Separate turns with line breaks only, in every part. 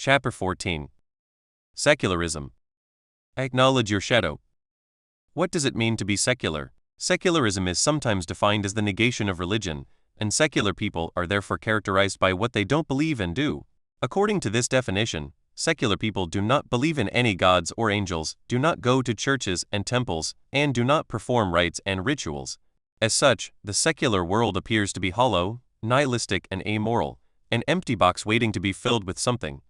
Chapter 14. Secularism. Acknowledge your shadow. What does it mean to be secular? Secularism is sometimes defined as the negation of religion, and secular people are therefore characterized by what they don't believe and do. According to this definition, secular people do not believe in any gods or angels, do not go to churches and temples, and do not perform rites and rituals. As such, the secular world appears to be hollow, nihilistic and amoral, an empty box waiting to be filled with something.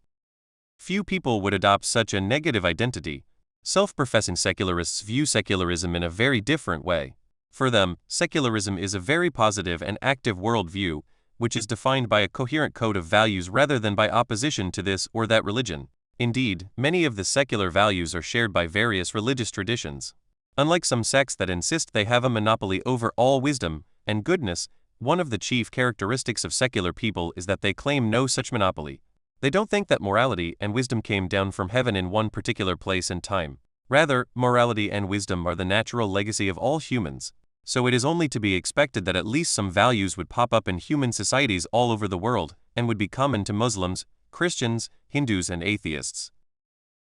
Few people would adopt such a negative identity. Self-professing secularists view secularism in a very different way. For them, secularism is a very positive and active worldview, which is defined by a coherent code of values rather than by opposition to this or that religion. Indeed, many of the secular values are shared by various religious traditions. Unlike some sects that insist they have a monopoly over all wisdom and goodness, one of the chief characteristics of secular people is that they claim no such monopoly. They don't think that morality and wisdom came down from heaven in one particular place and time. Rather, morality and wisdom are the natural legacy of all humans. So it is only to be expected that at least some values would pop up in human societies all over the world, and would be common to Muslims, Christians, Hindus and atheists.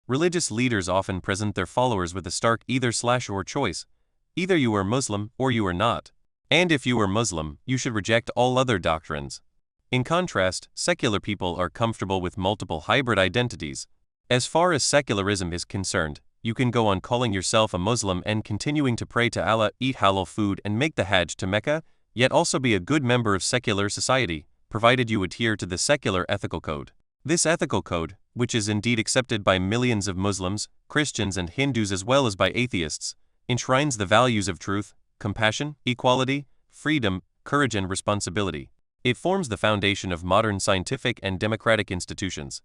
Religious leaders often present their followers with a stark either/or choice. Either you are Muslim or you are not. And if you are Muslim, you should reject all other doctrines. In contrast, secular people are comfortable with multiple hybrid identities. As far as secularism is concerned, you can go on calling yourself a Muslim and continuing to pray to Allah, eat halal food and make the Hajj to Mecca, yet also be a good member of secular society, provided you adhere to the secular ethical code. This ethical code, which is indeed accepted by millions of Muslims, Christians and Hindus as well as by atheists, enshrines the values of truth, compassion, equality, freedom, courage and responsibility. It forms the foundation of modern scientific and democratic institutions.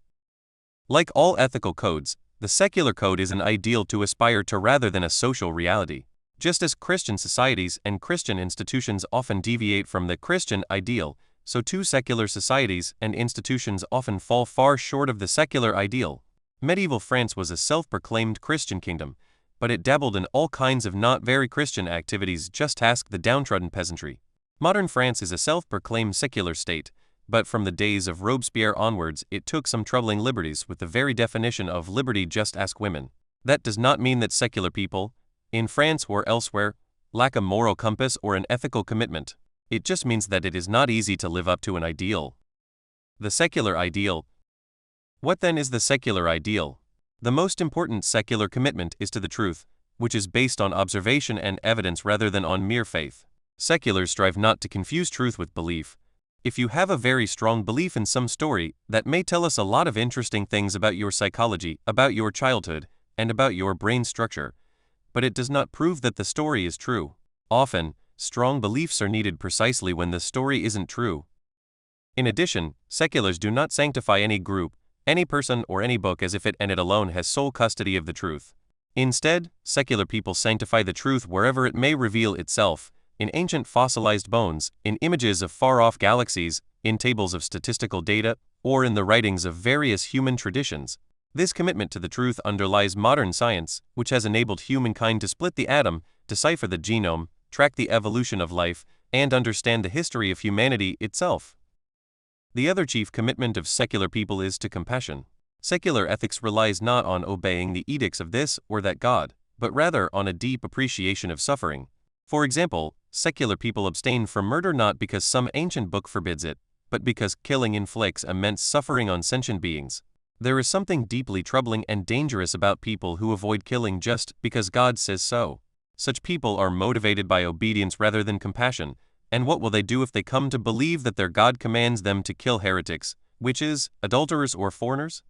Like all ethical codes, the secular code is an ideal to aspire to rather than a social reality. Just as Christian societies and Christian institutions often deviate from the Christian ideal, so too secular societies and institutions often fall far short of the secular ideal. Medieval France was a self-proclaimed Christian kingdom, but it dabbled in all kinds of not very Christian activities. Just ask the downtrodden peasantry. Modern France is a self-proclaimed secular state, but from the days of Robespierre onwards it took some troubling liberties with the very definition of liberty. Just ask women. That does not mean that secular people, in France or elsewhere, lack a moral compass or an ethical commitment. It just means that it is not easy to live up to an ideal. The secular ideal. What then is the secular ideal? The most important secular commitment is to the truth, which is based on observation and evidence rather than on mere faith. Seculars strive not to confuse truth with belief. If you have a very strong belief in some story, that may tell us a lot of interesting things about your psychology, about your childhood, and about your brain structure, but it does not prove that the story is true. Often, strong beliefs are needed precisely when the story isn't true. In addition, seculars do not sanctify any group, any person or any book as if it and it alone has sole custody of the truth. Instead, secular people sanctify the truth wherever it may reveal itself, in ancient fossilized bones, in images of far-off galaxies, in tables of statistical data, or in the writings of various human traditions. This commitment to the truth underlies modern science, which has enabled humankind to split the atom, decipher the genome, track the evolution of life, and understand the history of humanity itself. The other chief commitment of secular people is to compassion. Secular ethics relies not on obeying the edicts of this or that God, but rather on a deep appreciation of suffering. For example, secular people abstain from murder not because some ancient book forbids it, but because killing inflicts immense suffering on sentient beings. There is something deeply troubling and dangerous about people who avoid killing just because God says so. Such people are motivated by obedience rather than compassion, and what will they do if they come to believe that their God commands them to kill heretics, witches, adulterers or foreigners?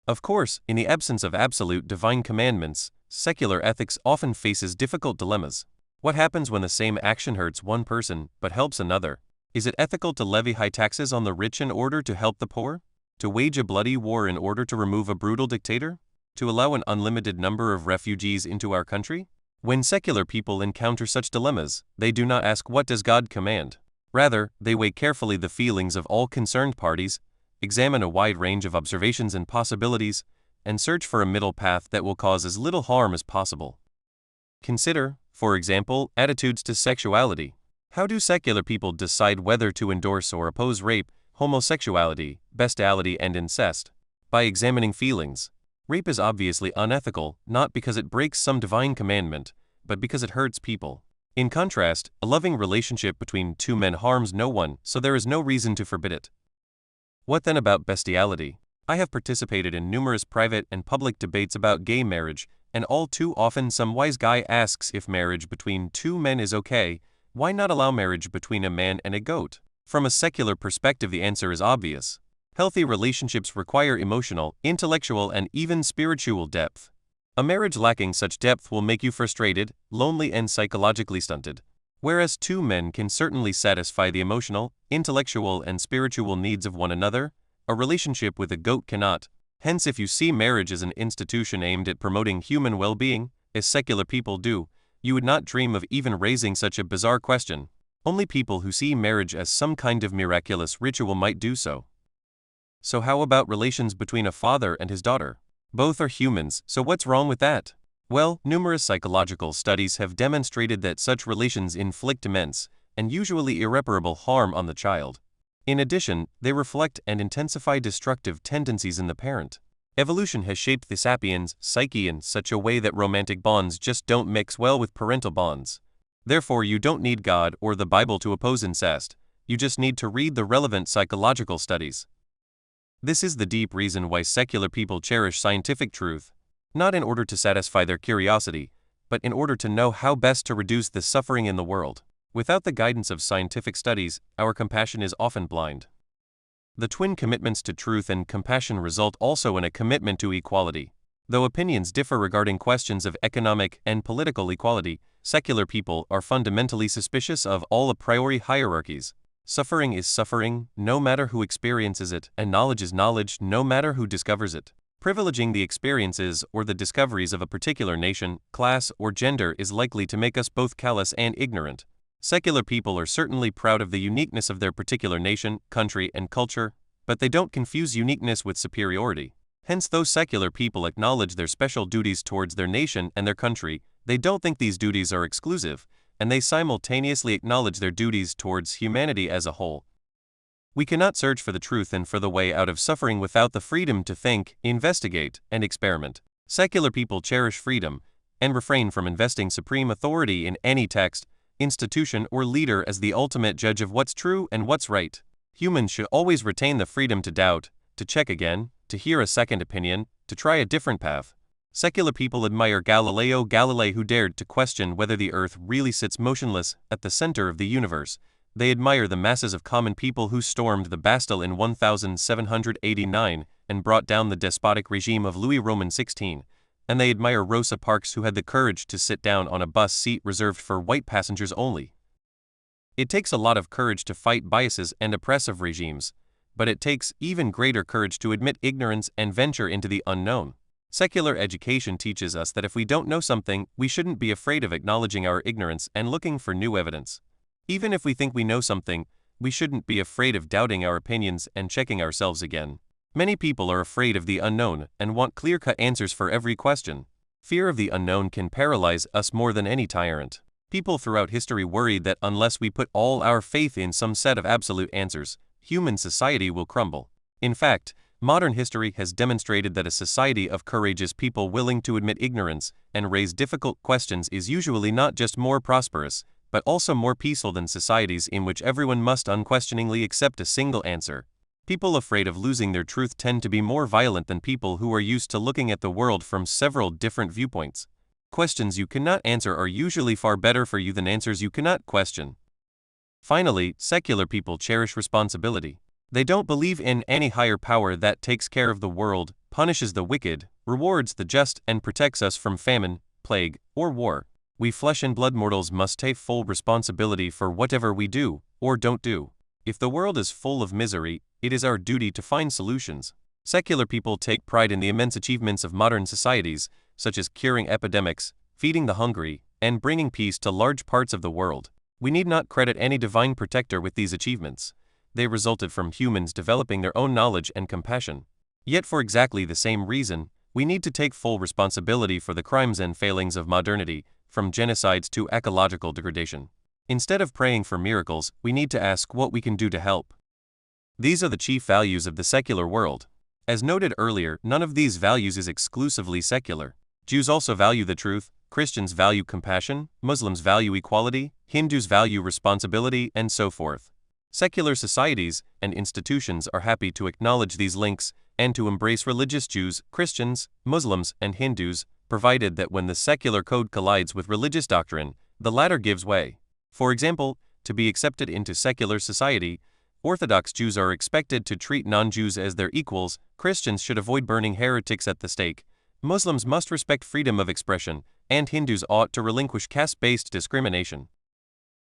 Of course, in the absence of absolute divine commandments, secular ethics often faces difficult dilemmas. What happens when the same action hurts one person but helps another? Is it ethical to levy high taxes on the rich in order to help the poor? To wage a bloody war in order to remove a brutal dictator? To allow an unlimited number of refugees into our country? When secular people encounter such dilemmas, they do not ask what does God command. Rather, they weigh carefully the feelings of all concerned parties, examine a wide range of observations and possibilities, and search for a middle path that will cause as little harm as possible. Consider, for example, attitudes to sexuality. How do secular people decide whether to endorse or oppose rape, homosexuality, bestiality and incest? by examining feelings. Rape is obviously unethical, not because it breaks some divine commandment, but because it hurts people. In contrast, a loving relationship between two men harms no one, so there is no reason to forbid it. What then about bestiality? I have participated in numerous private and public debates about gay marriage, and all too often some wise guy asks if marriage between two men is okay, why not allow marriage between a man and a goat? From a secular perspective, the answer is obvious. Healthy relationships require emotional, intellectual, and even spiritual depth. A marriage lacking such depth will make you frustrated, lonely, and psychologically stunted. Whereas two men can certainly satisfy the emotional, intellectual, and spiritual needs of one another, a relationship with a goat cannot. Hence, if you see marriage as an institution aimed at promoting human well-being, as secular people do, you would not dream of even raising such a bizarre question. Only people who see marriage as some kind of miraculous ritual might do so. So how about relations between a father and his daughter? Both are humans, so what's wrong with that? Well, numerous psychological studies have demonstrated that such relations inflict immense, and usually irreparable harm on the child. In addition, they reflect and intensify destructive tendencies in the parent. Evolution has shaped the sapiens' psyche in such a way that romantic bonds just don't mix well with parental bonds. Therefore, you don't need God or the Bible to oppose incest, you just need to read the relevant psychological studies. This is the deep reason why secular people cherish scientific truth, not in order to satisfy their curiosity, but in order to know how best to reduce the suffering in the world. Without the guidance of scientific studies, our compassion is often blind. The twin commitments to truth and compassion result also in a commitment to equality. Though opinions differ regarding questions of economic and political equality, secular people are fundamentally suspicious of all a priori hierarchies. Suffering is suffering, no matter who experiences it, and knowledge is knowledge, no matter who discovers it. Privileging the experiences or the discoveries of a particular nation, class, or gender is likely to make us both callous and ignorant. Secular people are certainly proud of the uniqueness of their particular nation, country, and culture, but they don't confuse uniqueness with superiority. Hence, though secular people acknowledge their special duties towards their nation and their country, they don't think these duties are exclusive, and they simultaneously acknowledge their duties towards humanity as a whole. We cannot search for the truth and for the way out of suffering without the freedom to think, investigate, and experiment. Secular people cherish freedom and refrain from investing supreme authority in any text, institution, or leader as the ultimate judge of what's true and what's right. Humans should always retain the freedom to doubt, to check again, to hear a second opinion, to try a different path. Secular people admire Galileo Galilei, who dared to question whether the earth really sits motionless at the center of the universe. They admire the masses of common people who stormed the Bastille in 1789 and brought down the despotic regime of Louis Roman XVI, and they admire Rosa Parks, who had the courage to sit down on a bus seat reserved for white passengers only. It takes a lot of courage to fight biases and oppressive regimes, but it takes even greater courage to admit ignorance and venture into the unknown. Secular education teaches us that if we don't know something, we shouldn't be afraid of acknowledging our ignorance and looking for new evidence. Even if we think we know something, we shouldn't be afraid of doubting our opinions and checking ourselves again. Many people are afraid of the unknown and want clear-cut answers for every question. Fear of the unknown can paralyze us more than any tyrant. People throughout history worried that unless we put all our faith in some set of absolute answers, human society will crumble. In fact, modern history has demonstrated that a society of courageous people willing to admit ignorance and raise difficult questions is usually not just more prosperous, but also more peaceful than societies in which everyone must unquestioningly accept a single answer. People afraid of losing their truth tend to be more violent than people who are used to looking at the world from several different viewpoints. Questions you cannot answer are usually far better for you than answers you cannot question. Finally, secular people cherish responsibility. They don't believe in any higher power that takes care of the world, punishes the wicked, rewards the just, and protects us from famine, plague, or war. We flesh and blood mortals must take full responsibility for whatever we do, or don't do. If the world is full of misery, it is our duty to find solutions. Secular people take pride in the immense achievements of modern societies, such as curing epidemics, feeding the hungry, and bringing peace to large parts of the world. We need not credit any divine protector with these achievements. They resulted from humans developing their own knowledge and compassion. Yet for exactly the same reason, we need to take full responsibility for the crimes and failings of modernity, from genocides to ecological degradation. Instead of praying for miracles, we need to ask what we can do to help. These are the chief values of the secular world. As noted earlier, none of these values is exclusively secular. Jews also value the truth, Christians value compassion, Muslims value equality, Hindus value responsibility, and so forth. Secular societies and institutions are happy to acknowledge these links and to embrace religious Jews, Christians, Muslims, and Hindus, provided that when the secular code collides with religious doctrine, the latter gives way. For example, to be accepted into secular society, Orthodox Jews are expected to treat non-Jews as their equals, Christians should avoid burning heretics at the stake, Muslims must respect freedom of expression, and Hindus ought to relinquish caste-based discrimination.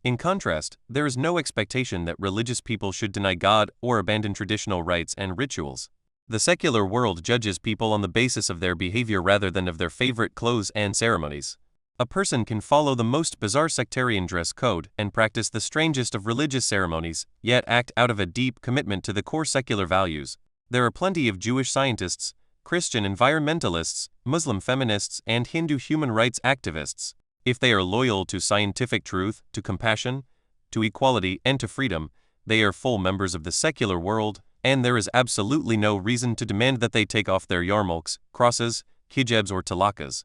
In contrast, there is no expectation that religious people should deny God or abandon traditional rites and rituals. The secular world judges people on the basis of their behavior rather than of their favorite clothes and ceremonies. A person can follow the most bizarre sectarian dress code and practice the strangest of religious ceremonies, yet act out of a deep commitment to the core secular values. There are plenty of Jewish scientists, Christian environmentalists, Muslim feminists, and Hindu human rights activists. If they are loyal to scientific truth, to compassion, to equality, and to freedom, they are full members of the secular world, and there is absolutely no reason to demand that they take off their yarmulkes, crosses, hijabs, or talakas.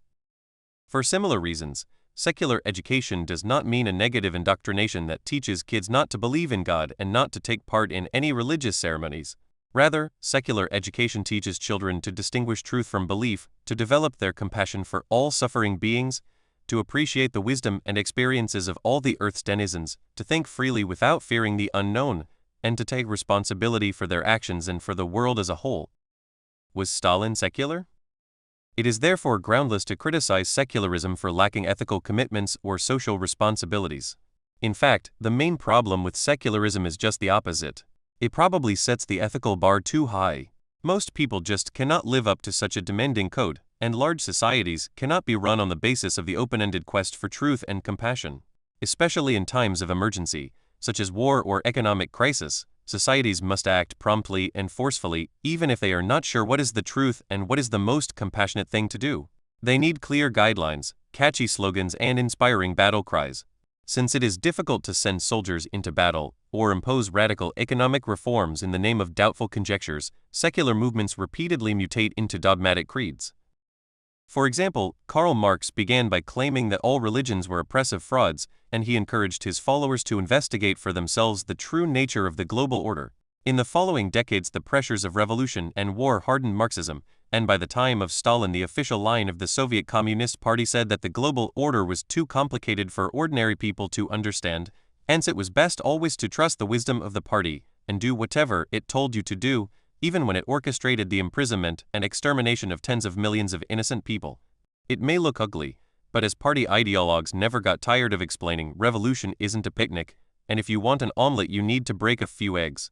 For similar reasons, secular education does not mean a negative indoctrination that teaches kids not to believe in God and not to take part in any religious ceremonies. Rather, secular education teaches children to distinguish truth from belief, to develop their compassion for all suffering beings, to appreciate the wisdom and experiences of all the earth's denizens, to think freely without fearing the unknown, and to take responsibility for their actions and for the world as a whole. Was Stalin secular? It is therefore groundless to criticize secularism for lacking ethical commitments or social responsibilities. In fact, the main problem with secularism is just the opposite. It probably sets the ethical bar too high. Most people just cannot live up to such a demanding code, and large societies cannot be run on the basis of the open-ended quest for truth and compassion. Especially in times of emergency, such as war or economic crisis, societies must act promptly and forcefully, even if they are not sure what is the truth and what is the most compassionate thing to do. They need clear guidelines, catchy slogans, and inspiring battle cries. Since it is difficult to send soldiers into battle or impose radical economic reforms in the name of doubtful conjectures, secular movements repeatedly mutate into dogmatic creeds. For example, Karl Marx began by claiming that all religions were oppressive frauds, and he encouraged his followers to investigate for themselves the true nature of the global order. In the following decades, the pressures of revolution and war hardened Marxism, and by the time of Stalin, the official line of the Soviet Communist Party said that the global order was too complicated for ordinary people to understand, hence it was best always to trust the wisdom of the party and do whatever it told you to do, even when it orchestrated the imprisonment and extermination of tens of millions of innocent people. It may look ugly, but as party ideologues never got tired of explaining, revolution isn't a picnic, and if you want an omelet you need to break a few eggs.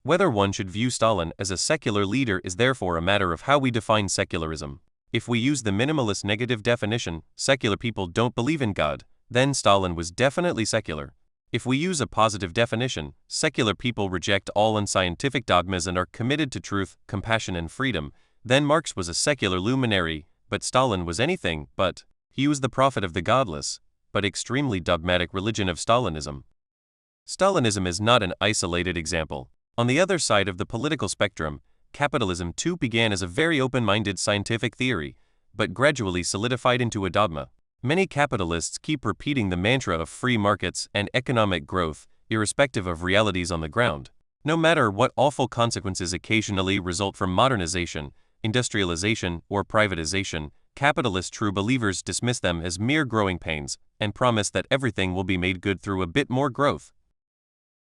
Whether one should view Stalin as a secular leader is therefore a matter of how we define secularism. If we use the minimalist negative definition, secular people don't believe in God, then Stalin was definitely secular. If we use a positive definition, secular people reject all unscientific dogmas and are committed to truth, compassion, and freedom, then Marx was a secular luminary, but Stalin was anything but. He was the prophet of the godless, but extremely dogmatic religion of Stalinism. Stalinism is not an isolated example. On the other side of the political spectrum, capitalism too began as a very open-minded scientific theory, but gradually solidified into a dogma. Many capitalists keep repeating the mantra of free markets and economic growth, irrespective of realities on the ground. No matter what awful consequences occasionally result from modernization, industrialization, or privatization, capitalist true believers dismiss them as mere growing pains and promise that everything will be made good through a bit more growth.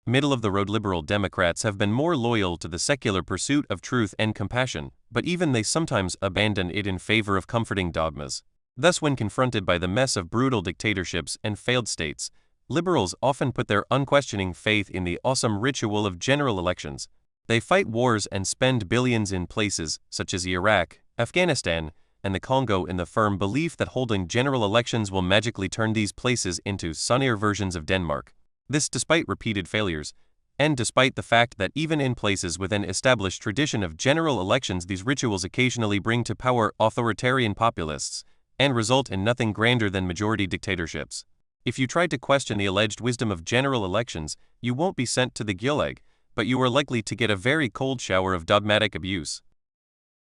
Middle-of-the-road liberal Democrats have been more loyal to the secular pursuit of truth and compassion, but even they sometimes abandon it in favor of comforting dogmas. Thus, when confronted by the mess of brutal dictatorships and failed states, liberals often put their unquestioning faith in the awesome ritual of general elections. They fight wars and spend billions in places such as Iraq, Afghanistan, and the Congo in the firm belief that holding general elections will magically turn these places into sunnier versions of Denmark. This despite repeated failures, and despite the fact that even in places with an established tradition of general elections, these rituals occasionally bring to power authoritarian populists, and result in nothing grander than majority dictatorships. If you try to question the alleged wisdom of general elections, you won't be sent to the Gulag, but you are likely to get a very cold shower of dogmatic abuse.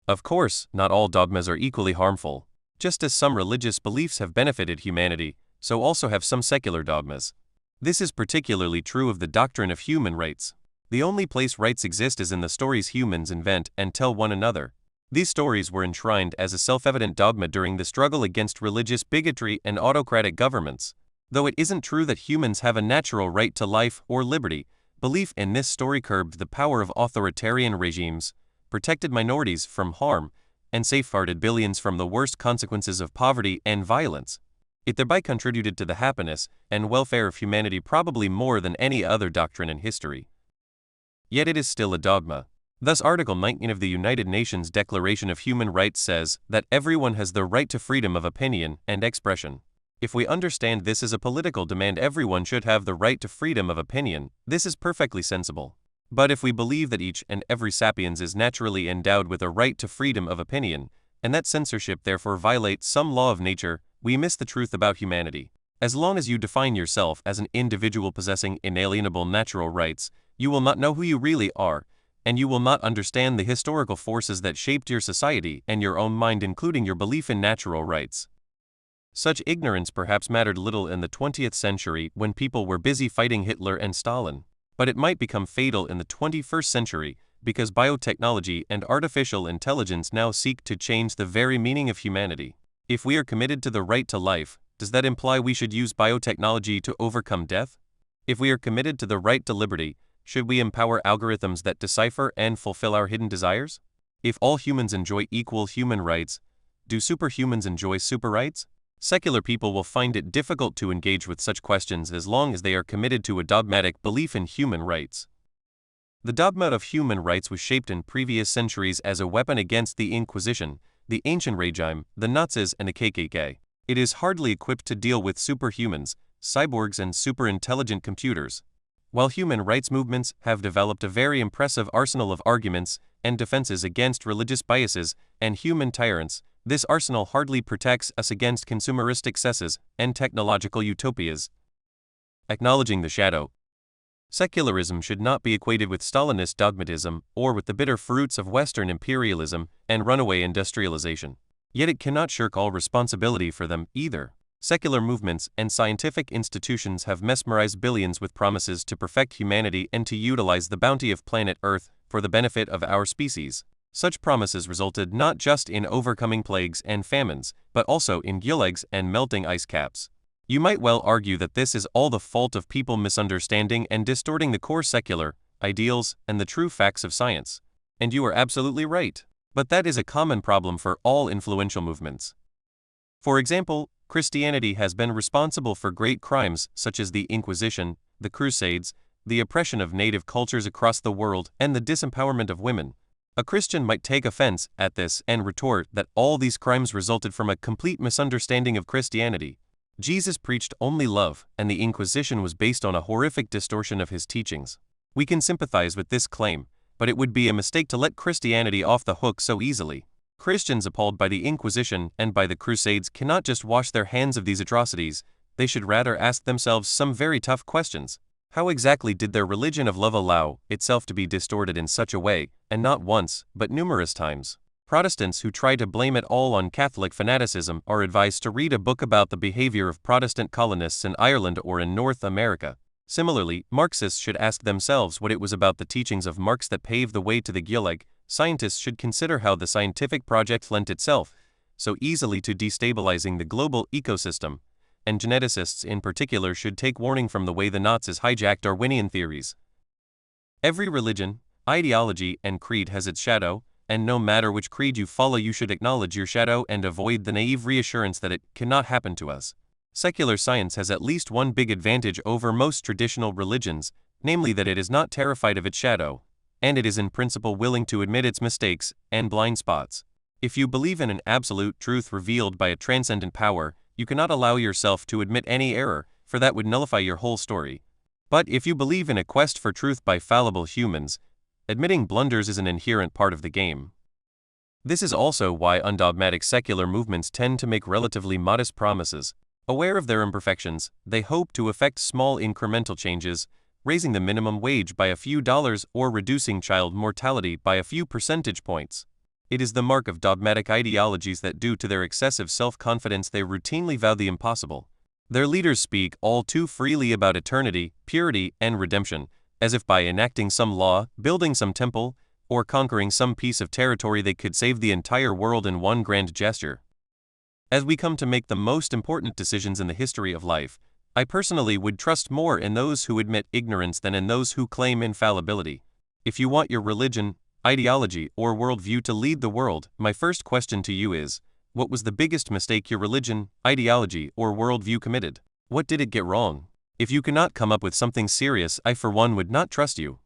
Of course, not all dogmas are equally harmful. Just as some religious beliefs have benefited humanity, so also have some secular dogmas. This is particularly true of the doctrine of human rights. The only place rights exist is in the stories humans invent and tell one another. These stories were enshrined as a self-evident dogma during the struggle against religious bigotry and autocratic governments. Though it isn't true that humans have a natural right to life or liberty, belief in this story curbed the power of authoritarian regimes, protected minorities from harm, and safeguarded billions from the worst consequences of poverty and violence. It thereby contributed to the happiness and welfare of humanity probably more than any other doctrine in history. Yet it is still a dogma. Thus, Article 19 of the United Nations Declaration of Human Rights says that everyone has the right to freedom of opinion and expression. If we understand this as a political demand, everyone should have the right to freedom of opinion, this is perfectly sensible. But if we believe that each and every sapiens is naturally endowed with a right to freedom of opinion, and that censorship therefore violates some law of nature, we miss the truth about humanity. As long as you define yourself as an individual possessing inalienable natural rights, you will not know who you really are, and you will not understand the historical forces that shaped your society and your own mind, including your belief in natural rights. Such ignorance perhaps mattered little in the 20th century when people were busy fighting Hitler and Stalin, but it might become fatal in the 21st century because biotechnology and artificial intelligence now seek to change the very meaning of humanity. If we are committed to the right to life, does that imply we should use biotechnology to overcome death? If we are committed to the right to liberty, should we empower algorithms that decipher and fulfill our hidden desires? If all humans enjoy equal human rights, do superhumans enjoy super rights? Secular people will find it difficult to engage with such questions as long as they are committed to a dogmatic belief in human rights. The dogma of human rights was shaped in previous centuries as a weapon against the Inquisition, the ancient regime, the Nazis, and the KKK. It is hardly equipped to deal with superhumans, cyborgs, and super-intelligent computers. While human rights movements have developed a very impressive arsenal of arguments and defenses against religious biases and human tyrants, this arsenal hardly protects us against consumerist excesses and technological utopias. Acknowledging the shadow. Secularism should not be equated with Stalinist dogmatism or with the bitter fruits of Western imperialism and runaway industrialization. Yet it cannot shirk all responsibility for them either. Secular movements and scientific institutions have mesmerized billions with promises to perfect humanity and to utilize the bounty of planet Earth for the benefit of our species. Such promises resulted not just in overcoming plagues and famines, but also in gulags and melting ice caps. You might well argue that this is all the fault of people misunderstanding and distorting the core secular ideals and the true facts of science. And you are absolutely right. But that is a common problem for all influential movements. For example, Christianity has been responsible for great crimes such as the Inquisition, the Crusades, the oppression of native cultures across the world, and the disempowerment of women. A Christian might take offense at this and retort that all these crimes resulted from a complete misunderstanding of Christianity. Jesus preached only love, and the Inquisition was based on a horrific distortion of his teachings. We can sympathize with this claim, but it would be a mistake to let Christianity off the hook so easily. Christians appalled by the Inquisition and by the Crusades cannot just wash their hands of these atrocities, they should rather ask themselves some very tough questions. How exactly did their religion of love allow itself to be distorted in such a way, and not once, but numerous times? Protestants who try to blame it all on Catholic fanaticism are advised to read a book about the behavior of Protestant colonists in Ireland or in North America. Similarly, Marxists should ask themselves what it was about the teachings of Marx that paved the way to the Gulag. Scientists should consider how the scientific project lent itself so easily to destabilizing the global ecosystem, and geneticists in particular should take warning from the way the Nazis hijacked Darwinian theories. Every religion, ideology, and creed has its shadow, and no matter which creed you follow, you should acknowledge your shadow and avoid the naive reassurance that it cannot happen to us. Secular science has at least one big advantage over most traditional religions, namely that it is not terrified of its shadow, and it is in principle willing to admit its mistakes and blind spots. If you believe in an absolute truth revealed by a transcendent power, you cannot allow yourself to admit any error, for that would nullify your whole story. But if you believe in a quest for truth by fallible humans, admitting blunders is an inherent part of the game. This is also why undogmatic secular movements tend to make relatively modest promises. Aware of their imperfections, they hope to effect small incremental changes, raising the minimum wage by a few dollars or reducing child mortality by a few percentage points. It is the mark of dogmatic ideologies that, due to their excessive self-confidence, they routinely vow the impossible. Their leaders speak all too freely about eternity, purity, and redemption, as if by enacting some law, building some temple, or conquering some piece of territory they could save the entire world in one grand gesture. As we come to make the most important decisions in the history of life, I personally would trust more in those who admit ignorance than in those who claim infallibility. If you want your religion, ideology, or worldview to lead the world, my first question to you is, what was the biggest mistake your religion, ideology, or worldview committed? What did it get wrong? If you cannot come up with something serious, I for one would not trust you.